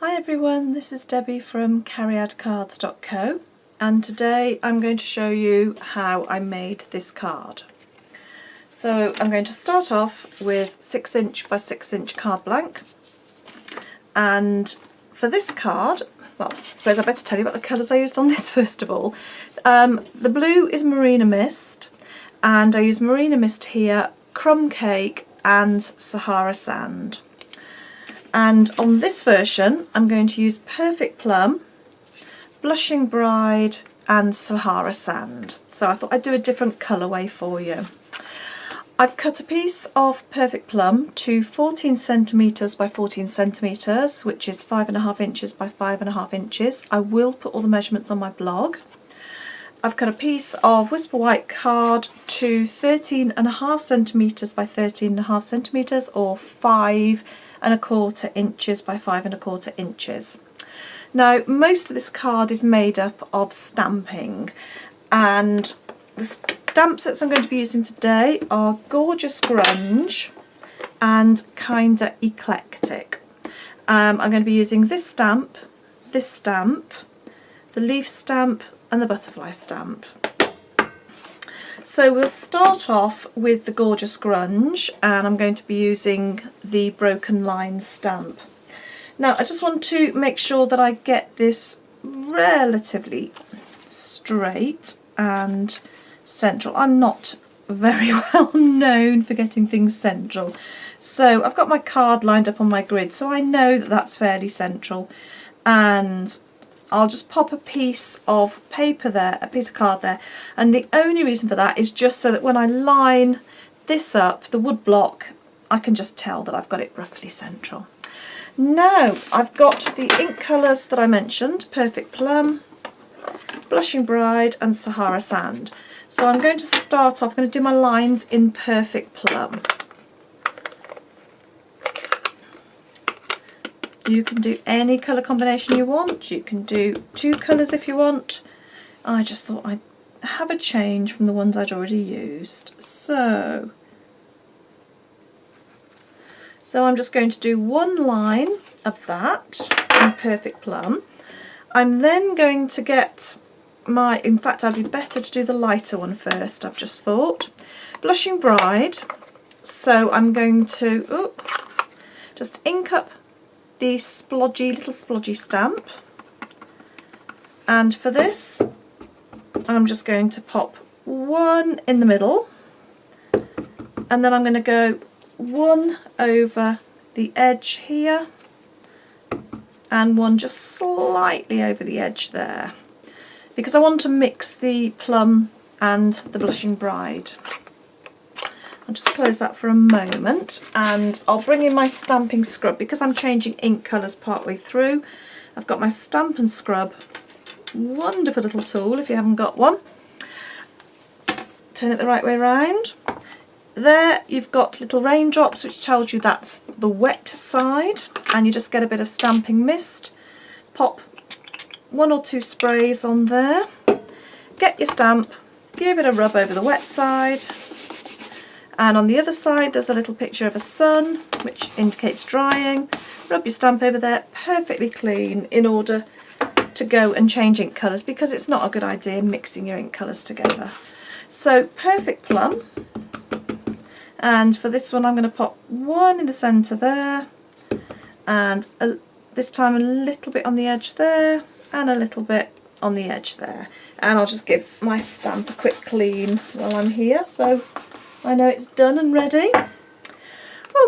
Hi everyone, this is Debbie from cariadcards.co and today I'm going to show you how I made this card. So I'm going to start off with 6" by 6" card blank, and for this card, well, I suppose I better tell you about the colours I used on this first of all. The blue is Marina Mist, and I use Marina Mist here, Crumb Cake and Sahara Sand. And on this version I'm going to use Perfect Plum, Blushing Bride and Sahara Sand. So I thought I'd do a different colourway for you. I've cut a piece of Perfect Plum to 14cm by 14cm, which is 5.5 inches by 5.5 inches. I will put all the measurements on my blog. I've cut a piece of Whisper White card to 13.5cm by 13.5cm, or 5.25 inches by 5.25 inches. Now, most of this card is made up of stamping, and the stamp sets I'm going to be using today are Gorgeous Grunge and Kinda Eclectic. I'm going to be using this stamp, the leaf stamp and the butterfly stamp. So we'll start off with the Gorgeous Grunge, and I'm going to be using the Broken Lines stamp. Now I just want to make sure that I get this relatively straight and central. I'm not very well known for getting things central, so I've got my card lined up on my grid, so I know that that's fairly central, and I'll just pop a piece of paper there, a piece of card there, and the only reason for that is just so that when I line this up, the wood block, I can just tell that I've got it roughly central. Now I've got the ink colours that I mentioned, Perfect Plum, Blushing Bride and Sahara Sand. So I'm going to start off, I'm going to do my lines in Perfect Plum. You can do any colour combination you want, you can do two colours if you want. I just thought I'd have a change from the ones I'd already used. So I'm just going to do one line of that in Perfect Plum. I'm then going to get my, in fact I'd be better to do the lighter one first, I've just thought. Blushing Bride. So I'm going to just ink up the little splodgy stamp, and for this I'm just going to pop one in the middle, and then I'm going to go one over the edge here and one just slightly over the edge there, because I want to mix the plum and the Blushing Bride. I'll just close that for a moment, and I'll bring in my stamping scrub because I'm changing ink colours partway through. I've got my Stampin' Scrub, wonderful little tool if you haven't got one. Turn it the right way round. There you've got little raindrops, which tells you that's the wet side, and you just get a bit of stamping mist. Pop one or two sprays on there, get your stamp, give it a rub over the wet side, and on the other side there's a little picture of a sun which indicates drying. Rub your stamp over there, perfectly clean, in order to go and change ink colours, because it's not a good idea mixing your ink colours together. So Perfect Plum, and for this one I'm going to pop one in the centre there, and this time a little bit on the edge there and a little bit on the edge there, and I'll just give my stamp a quick clean while I'm here so I know it's done and ready.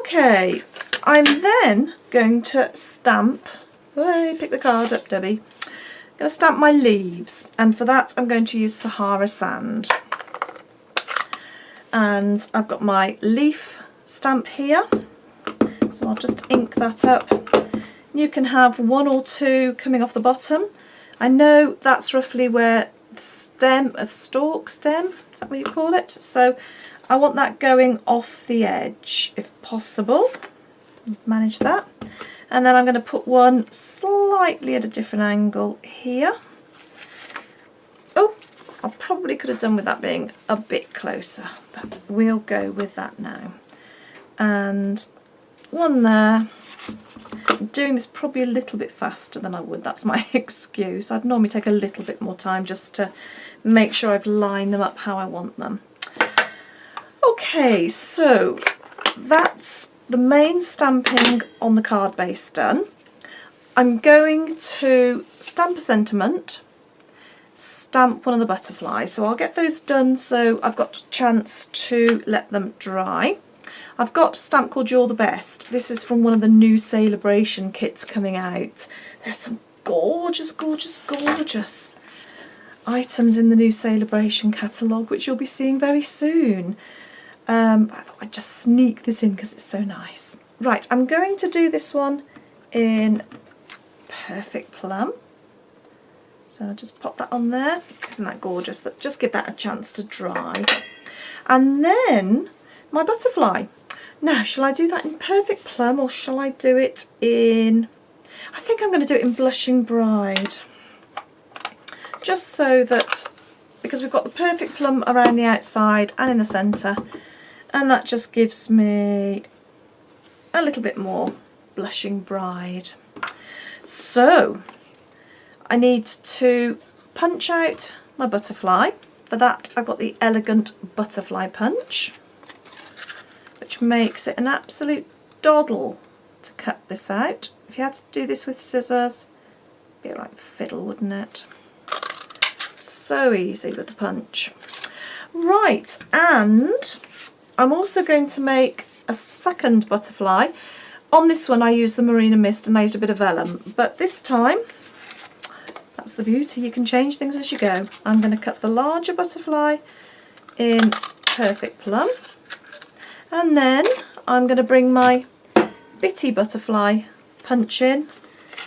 Okay, I'm then going to stamp, pick the card up Debbie, I'm going to stamp my leaves, and for that I'm going to use Sahara Sand. And I've got my leaf stamp here, so I'll just ink that up. You can have one or two coming off the bottom. I know that's roughly where the stem, a stalk stem, is that what you call it? So I want that going off the edge if possible. Manage that. And then I'm going to put one slightly at a different angle here. Oh, I probably could have done with that being a bit closer, but we'll go with that now. And one there, I'm doing this probably a little bit faster than I would, that's my excuse. I'd normally take a little bit more time just to make sure I've lined them up how I want them. Okay, so that's the main stamping on the card base done. I'm going to stamp a sentiment, stamp one of the butterflies, so I'll get those done so I've got a chance to let them dry. I've got a stamp called You're the Best. This is from one of the new Celebration kits coming out. There's some gorgeous, gorgeous, gorgeous items in the new Celebration catalogue, which you'll be seeing very soon. I thought I'd just sneak this in because it's so nice. Right, I'm going to do this one in Perfect Plum. So I'll just pop that on there. Isn't that gorgeous? Just give that a chance to dry. And then my butterfly. Now, shall I do that in Perfect Plum or shall I do it in... I think I'm going to do it in Blushing Bride. Just so that, because we've got the Perfect Plum around the outside and in the centre, and that just gives me a little bit more Blushing Bride. So, I need to punch out my butterfly. For that, I've got the Elegant Butterfly Punch, which makes it an absolute doddle to cut this out. If you had to do this with scissors, it'd be like fiddle, wouldn't it? So easy with the punch. Right, and I'm also going to make a second butterfly. On this one I used the Marina Mist and I used a bit of vellum, but this time, that's the beauty, you can change things as you go. I'm going to cut the larger butterfly in Perfect Plum, and then I'm going to bring my bitty butterfly punch in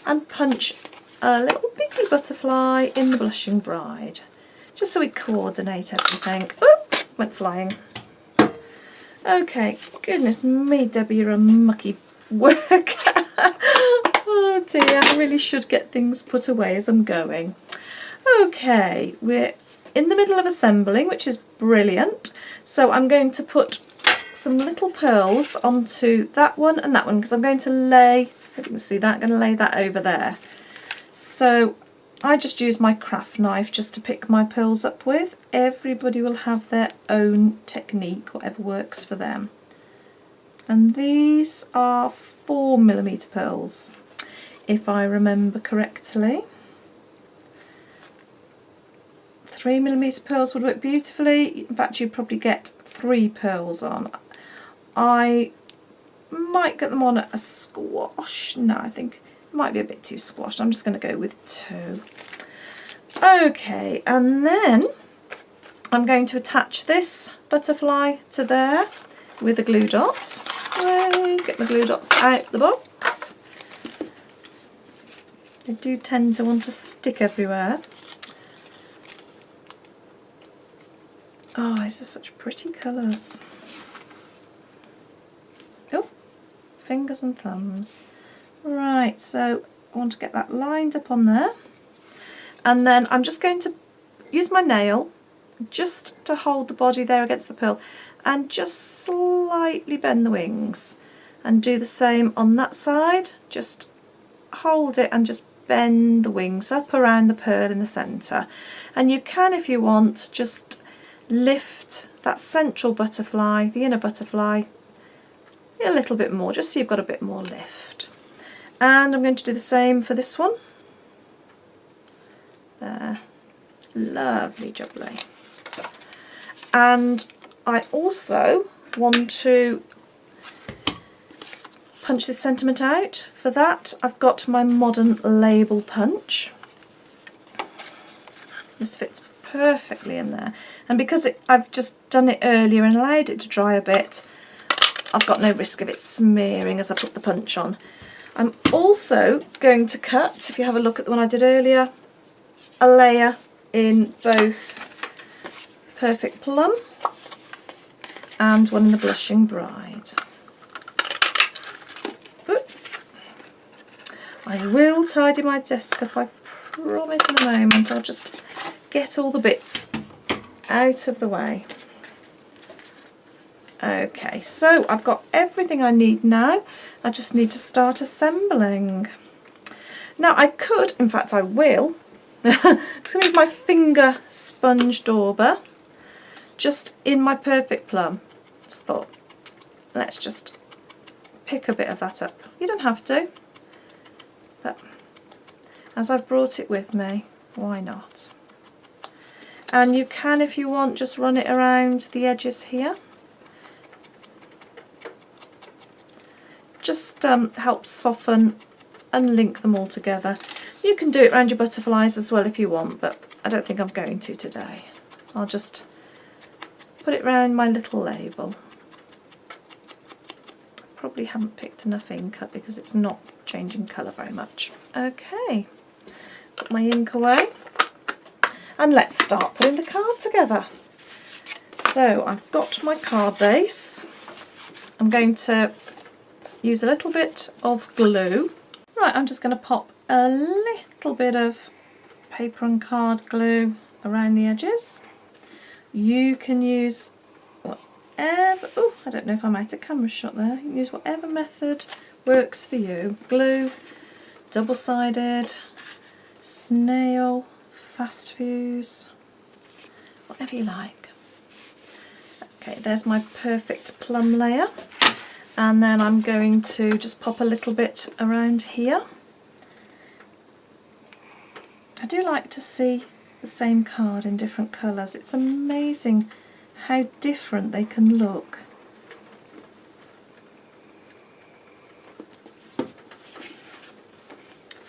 and punch a little bitty butterfly in the Blushing Bride, just so we coordinate everything. Oop, went flying. Okay, goodness me, Debbie, you're a mucky worker. Oh dear, I really should get things put away as I'm going. Okay, we're in the middle of assembling, which is brilliant. So I'm going to put some little pearls onto that one and that one, because I'm going to lay, if you can see that, I'm going to lay that over there. So I just use my craft knife just to pick my pearls up with. Everybody will have their own technique, whatever works for them. And these are 4mm pearls, if I remember correctly. 3mm pearls would work beautifully. In fact, you'd probably get 3 pearls on. I might get them on at a squash. No, I think it might be a bit too squashed. I'm just going to go with 2. Okay, and then I'm going to attach this butterfly to there with a glue dot. Get my glue dots out the box. They do tend to want to stick everywhere. Oh, these are such pretty colours. Oh, fingers and thumbs. Right, so I want to get that lined up on there. And then I'm just going to use my nail just to hold the body there against the pearl and just slightly bend the wings. And do the same on that side. Just hold it and just bend the wings up around the pearl in the centre. And you can, if you want, just lift that central butterfly, the inner butterfly, a little bit more, just so you've got a bit more lift. And I'm going to do the same for this one. There. Lovely jubbly. And I also want to punch this sentiment out. For that, I've got my modern label punch. This fits perfectly in there, and because I've just done it earlier and allowed it to dry a bit, I've got no risk of it smearing as I put the punch on. I'm also going to cut, if you have a look at the one I did earlier, a layer in both Perfect Plum and one in the Blushing Bride. Oops. I will tidy my desk up, I promise, in a moment. I'll just get all the bits out of the way. Okay, so I've got everything I need now. I just need to start assembling. Now I could, in fact I will, I'm just going to use my finger sponge dauber just in my perfect plum. Just thought, let's just pick a bit of that up. You don't have to, but as I've brought it with me, why not? And you can, if you want, just run it around the edges here. Just helps soften and link them all together. You can do it around your butterflies as well if you want, but I don't think I'm going to today. I'll just put it around my little label. Probably haven't picked enough ink up because it's not changing colour very much. Okay, put my ink away and let's start putting the card together. So I've got my card base. I'm going to use a little bit of glue. Right, I'm just going to pop a little bit of paper and card glue around the edges. You can use whatever, oh, I don't know if I'm out of camera shot there. You can use whatever method works for you. Glue, double-sided, snail, fast fuse, whatever you like. Okay, there's my perfect plum layer. And then I'm going to just pop a little bit around here. I do like to see the same card in different colours. It's amazing how different they can look.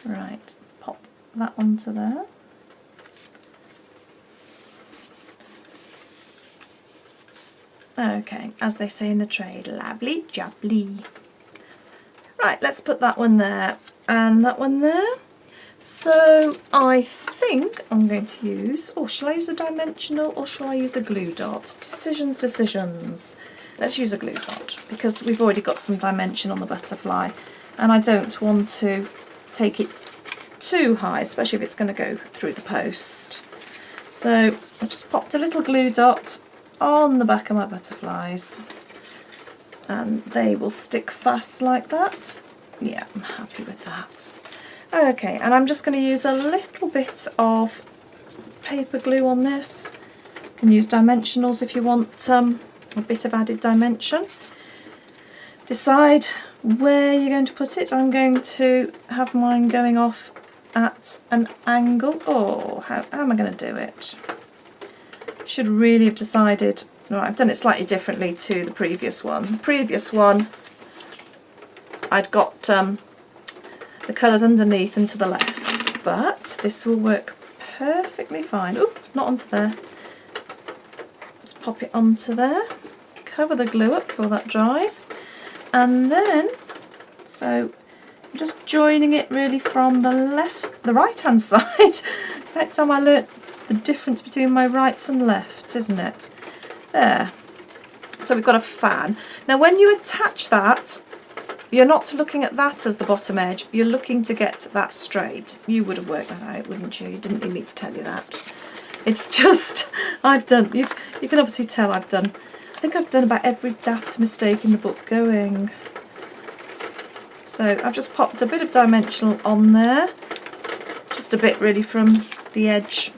Right, pop that onto there. Okay, as they say in the trade, lovely jubbly. Right, let's put that one there and that one there. So I think I'm going to use, oh, shall I use a dimensional or shall I use a glue dot? Decisions, decisions. Let's use a glue dot because we've already got some dimension on the butterfly and I don't want to take it too high, especially if it's going to go through the post. So I just popped a little glue dot on the back of my butterflies and they will stick fast like that. Yeah, I'm happy with that. Okay, and I'm just going to use a little bit of paper glue on this. You can use dimensionals if you want a bit of added dimension. Decide where you're going to put it. I'm going to have mine going off at an angle. Oh, how am I going to do it? Should really have decided, no, I've done it slightly differently to the previous one. The previous one, I'd got the colours underneath and to the left, but this will work perfectly fine. Oh, not onto there. Let's pop it onto there, cover the glue up before that dries, and then, so I'm just joining it really from the right hand side. That time I learnt the difference between my rights and lefts, isn't it? There. So we've got a fan. Now when you attach that, you're not looking at that as the bottom edge, you're looking to get that straight. You would have worked that out, wouldn't you? You didn't need me to tell you that. It's just, I've done, you can obviously tell I think I've done about every daft mistake in the book going. So I've just popped a bit of dimensional on there, just a bit really from the edge.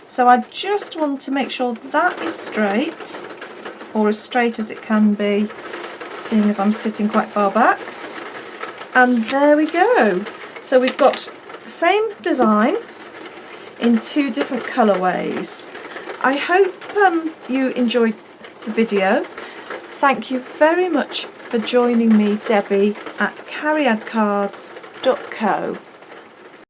So I just want to make sure that is straight, or as straight as it can be, seeing as I'm sitting quite far back. And there we go. So we've got the same design in two different colourways. I hope you enjoyed the video. Thank you very much for joining me, Debbie, at cariadcards.co.